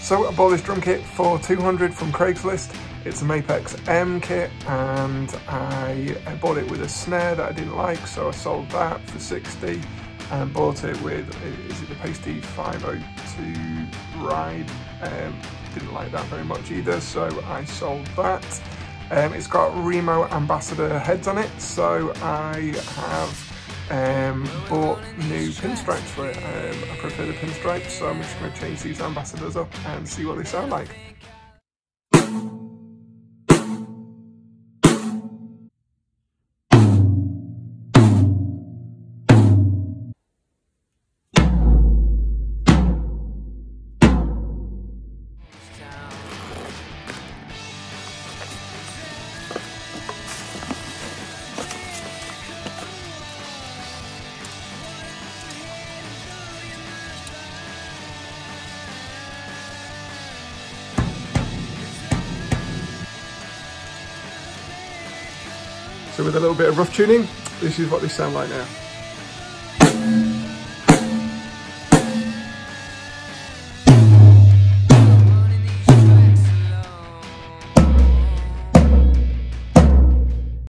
So I bought this drum kit for 200 from Craiglist. It's a Mapex M kit, and I bought it with a snare that I didn't like, so I sold that for 60 and bought it with, is it the Pasty 502 Ride? Didn't like that very much either, so I sold that. It's got Remo Ambassador heads on it, so I have bought new pinstripes for it. I prefer the pinstripes, so I'm just going to change these ambassadors up and see what they sound like. So with a little bit of rough tuning, this is what they sound like now.